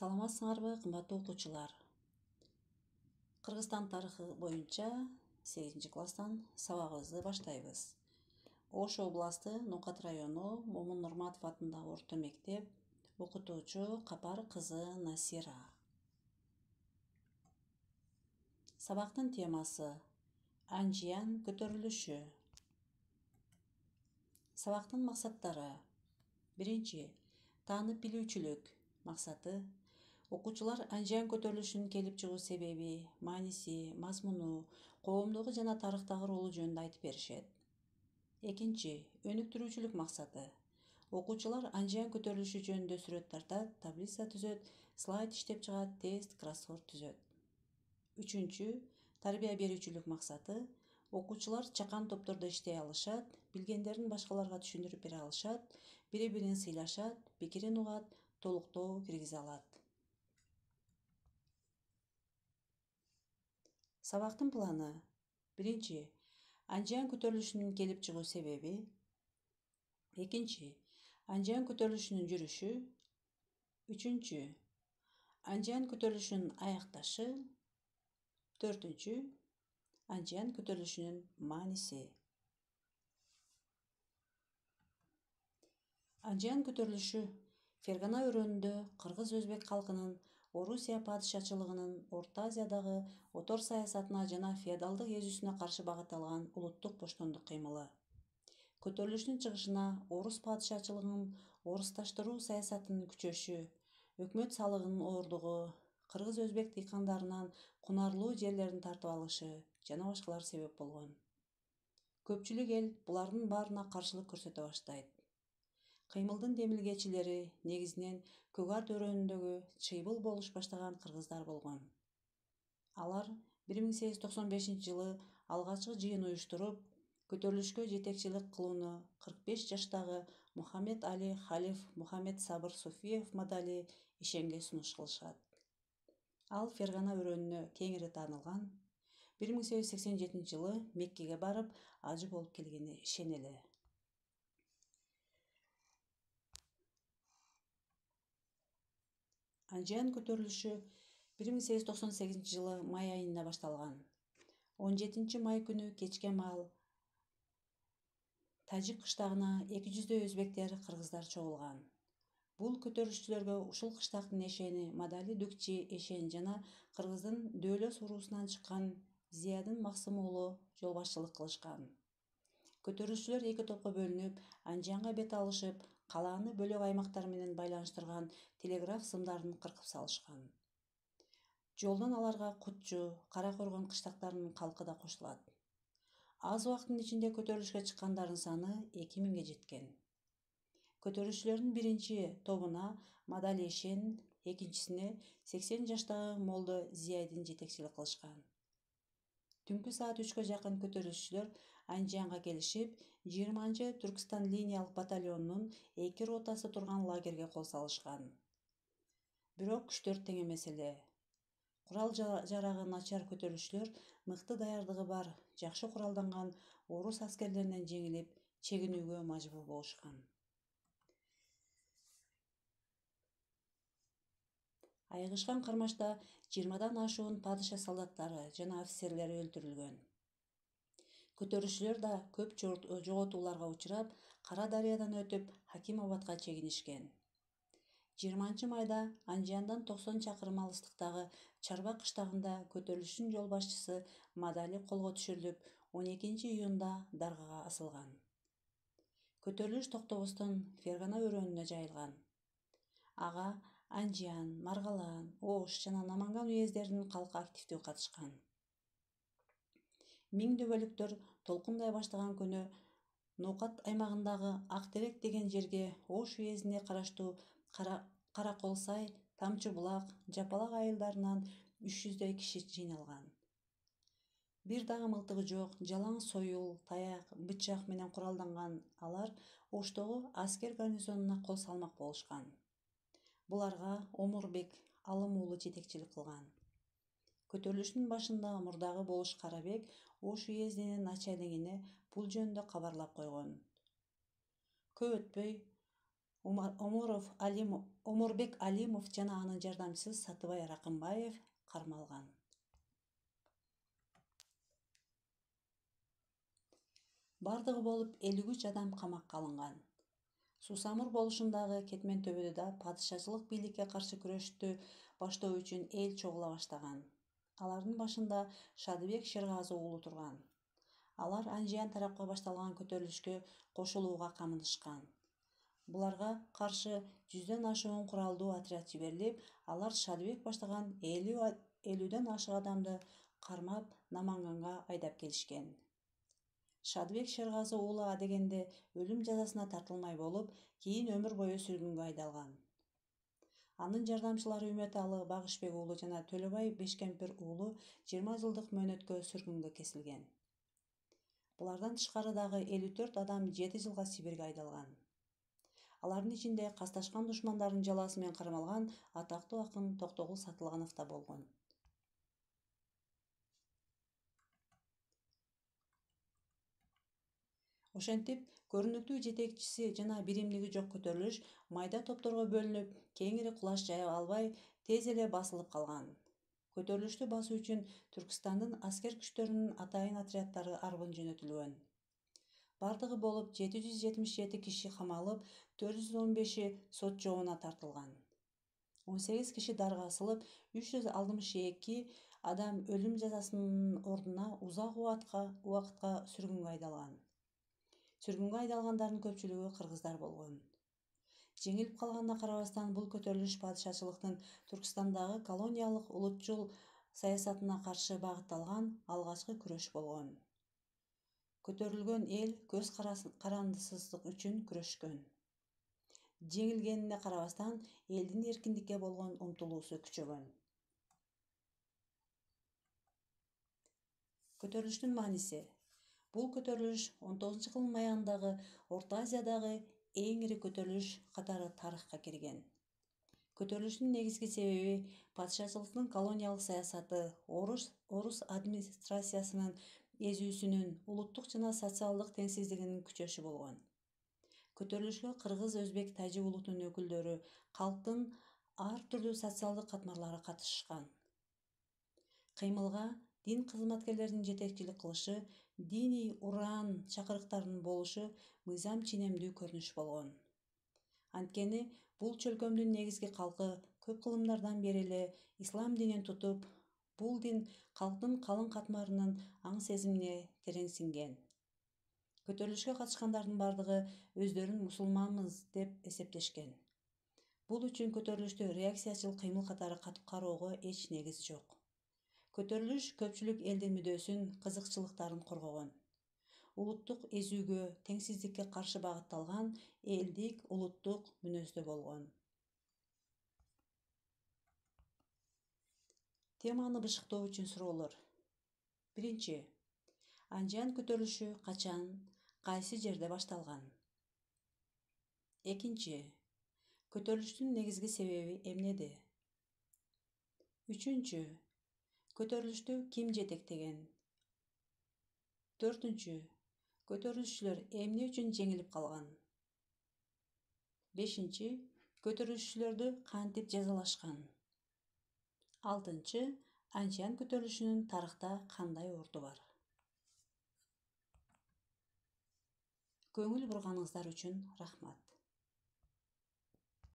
Саламатсыңарбы, кымбаттуу окуучулар. Кыргызстан тарыхы боюнча 8 класстан сабагыбызды баштайбыз. Ош областы Нокат району Момун Нурматов атындагы орто мектеп, окутуучу Капар кызы Насира. Сабактын темасы Анжиян көтөрүлүшү. Сабактын максаттары: биринчи, таанып билүүчүлүк. Максаты: окуучулар Анжиян көтөрүлүшүнүн келип чыгуу себеби, мааниси, мазмуну, коомдогу жана тарыхтагы ролу жөнүндө айтып беришет. Экинчи, өнүктүрүүчүлүк максаты: окуучулар Анжиян көтөрүлүшү жөнүндө сүрөт тартат, таблица түзөт, слайд иштеп чыгат, тест, кроссворд түзөт. Үчүнчү, тарбия берүүчүлүк максаты: окуучулар чакан топтордо иштей алышат, билгендерин башкаларга түшүндүрүп бере алышат, бири-бирин сыйлашат, пикирин угат, толуктоо киргизе алат. Сабактын планы: биринчи, Анжиян көтөрүлүшүнүн келип чыгуу себеби. Экинчи, Анжиян көтөрүлүшүнүн жүрүшү. Үчүнчү, Анжиян көтөрүлүшүнүн аякташы. Төртүнчү, Анжиян көтөрүлүшүнүн мааниси. Анжиян көтөрүлүшү Фергана өрөөнүндө кыргыз-өзбек калкынын Орусия падышачылыгынын Орто Азиядагы отор саясатына жана феодалдык эзүүсүнө каршы багытталган улуттук боштондук кыймылы. Көтөрүлүштүн чыгышына орус падышачылыгынын орусташтыруу саясатынын күчөшү, өкмөт салыгынын оордугу, кыргыз-өзбек дыйкандарынан кунарлуу жерлерин тартып алышы жана башкалар себеп болгон. Көпчүлүк эл булардын баарына каршылык көрсөтө баштайт. Кыймылдын демилгечилери негизинен Көк Арт өрөөнүндөгү чыйбыл болуш баштаган кыргыздар болгон. Алар 1895-жылы алгачкы жыйын уюштуруп, көтөрүлүшкө жетекчилик кылууну 45 жаштагы Мухаммед Али Халиф Мухаммед Сабыр Суфиев мадали ишемге сунуш кылышат. Ал Фергана өрөөнүнө кеңири таанылган, 1887-жылы Меккеге барып, ажы болуп келгени ишенели. Анжиян көтөрүлүшү 1898-жылы май айында башталган. 17 май күнү кечке маал Тажик кыштагына 200 өзбектер, кыргыздар чогулган. Бул көтөрүлүшчүлөргө ушул кыштактын эшени Мадали Дүкчи эшен жана кыргыздын Дөөлөс уруусунан чыккан Зиядын Максым уулу жол башчылык кылышкан. Көтөрүлүшчүлөр эки топко бөлүнүп, Анжиянга бет алышып, калааны бөлөк аймактар менен байланыштырган телеграф сымдарын кыркып салышкан. Жолдон аларга Кутчу, Кара Коргон кыштактарынын калкы да кошулат. Аз убакыттын ичинде көтөрүлүшкө чыккандардын саны 2000ге жеткен. Көтөрүлүшчүлөрдүн биринчи тобуна Мадали эшен, экинчисине 80 жаштагы Молдо Зиядин жетекчилик кылышкан. Түнкү саат 3-кө жакын көтөрүлүшчүлөр Анжиянга келишип, 20-чы Түркстан линиялык батальонунун 2 ротасы турган лагерге кол салышкан. Бирок күчтөр тең эмес эле. Курал жарагы начар көтөрүлүшчүлөр мыкты даярдыгы бар, жакшы куралданган орус аскерлеринен жеңилип, чегинүүгө мажбур болушкан. Айыгышкан кармашта 20дан ашуун падыша солдаттары жана офицерлери өлтүрүлгөн. Көтөрүлүшчүлөр да көп жоготууларга учурап, Кара Дарыядан өтүп, Хакимабадка чегинишкен. 20 майда Анжияндан 90 чакырым алыстыктагы Чарбак кыштагында көтөрүлүштүн жол башчысы Мадали колго түшүрүлүп, 12 июнда даргага асылган. Көтөрүлүш токтобостон Фергана өрөөнүнө жайылган. Ага Анжиян, Маргалаан, Ош жана Наманган уездеринин калкы активдүү катышкан. Миң дөбөлүктөр толкундай баштаган күнү Нокат аймагындагы Актерек деген жерге Ош уездине караштуу Караколсай, Тамчы булак, Жапалак айылдарынан 300дөй киши жыйналган. Бир дагы мылтыгы жок, жалаң союл, таяк, бычак менен куралданган алар Оштогу аскер гарнизонуна кол салмак болушкан. Буларга Омурбек Алым уулу жетекчилик кылган. Көтөрүлүштүн башында мурдагы болуш Карабек Ош уездинин начальнигине бул жөнүндө кабарлап койгон. Көп өтпөй Омурбек Алимов жана анын жардамчысы Сатыбай Ракымбаев кармалган. Бардыгы болуп 53 адам камакка алынган. Сусамыр болушундагы Кетмен төбөдө падышачылык бийликке каршы күрөштү баштоо үчүн эл чогула баштаган. Алардын башында Шадыбек Шергазы уулу турган. Алар Анжиян тарапка башталган көтөрүлүшкө кошулууга камынышкан. Буларга каршы 100дөн ашуун куралдуу отряд жиберилип, алар Шадыбек баштаган 50дөн ашык адамды кармап Наманганга айдап келишкен. Шадыбек Шергазы уулу адегенде өлүм жазасына тартылмай болуп, кийин өмүр бою сүргүнгө айдалган. Анын жардамчылары Үмөталы Багышбек уулу жана Төлөбай Бешкемпир уулу 20 жылдык мөөнөткө сүргүнгө кесилген. Булардан тышкары дагы 54 адам 7 жылга Сибирге айдалган. Алардын ичинде касташкан душмандардын жаласы менен кармалган атактуу акын Токтогул Сатылганов да болгон. Ошентип, көрүнүктүү жетекчиси жана биримдиги жок көтөрүлүш майда топторго бөлүнүп, кеңири кулаш жая албай, тез эле басылып калган. Көтөрүлүштү басуу үчүн Түркстандын аскер күчтөрүнүн атайын отряддары арбын жөнөтүлгөн. Бардыгы болуп 777 киши камалып, 415 сот жообуна тартылган. 18 киши дарга асылып, 362 адам өлүм жазасынын ордуна узак убакытка сүргүнгө айдалган. Сүргүнгө айдалгандардын көпчүлүгү кыргыздар болгон. Жеңилип калганына карабастан, бул көтөрүлүш падышачылыктын Түркстандагы колониялык улутчул саясатына каршы багытталган алгачкы күрөш болгон. Көтөрүлгөн эл көз карандысыздык үчүн күрөшкөн. Жеңилгенине карабастан, элдин эркиндикке болгон умтулуусу күчөгөн. Көтөрүлүштүн мааниси. Бул көтөрүлүш 19-кылымдын аягындагы Орто Азиядагы эң ири көтөрүлүш катары тарыхка кирген. Көтөрүлүштүн негизги себеби падышачылыктын колониялык саясаты, орус администрациясынын эзүүсүнүн, улуттук жана социалдык теңсиздигинин күчөшү болгон. Көтөрүлүшкө кыргыз, өзбек, тажик улутунун өкүлдөрү, калктын ар түрдүү социалдык катмарлары катышкан. Кыймылга дин кызматкерлеринин жетекчилик кылышы, диний ураан чакырыктарынын болушу мыйзам ченемдүү көрүнүш болгон. Анткени бул чөлкөмдүн негизги калкы көп кылымдардан бери эле ислам динин тутуп, бул дин калктын калың катмарынын аң сезимине терең сиңген. Көтөрүлүшкө катышкандардын бардыгы өздөрүн мусулманбыз деп эсептешкен. Бул үчүн көтөрүлүштү реакциячыл кыймыл катары кароого эч негиз жок. Көтөрүлүш көпчүлүк элдин мүдөөсүн, кызыкчылыктарын коргогон. Улуттук эзүүгө, теңсиздикке каршы багытталган элдик, улуттук мүнөздө болгон. Теманы бышыктоо үчүн суроолор. 1. Анжиян көтөрүлүшү качан, кайсы жерде башталган? 2. Көтөрүлүштүн негизги себеби эмнеде? 3. Көтөрүлүштү ким жетектеген? 4. Көтөрүлүшчүлөр эмне үчүн жеңилип калган? 5. Көтөрүлүшчүлөрдү кантип жазалашкан? 6. Анжиян көтөрүлүшүнүн тарыхта кандай орду бар? Көңүл бурганыңыздар үчүн рахмат.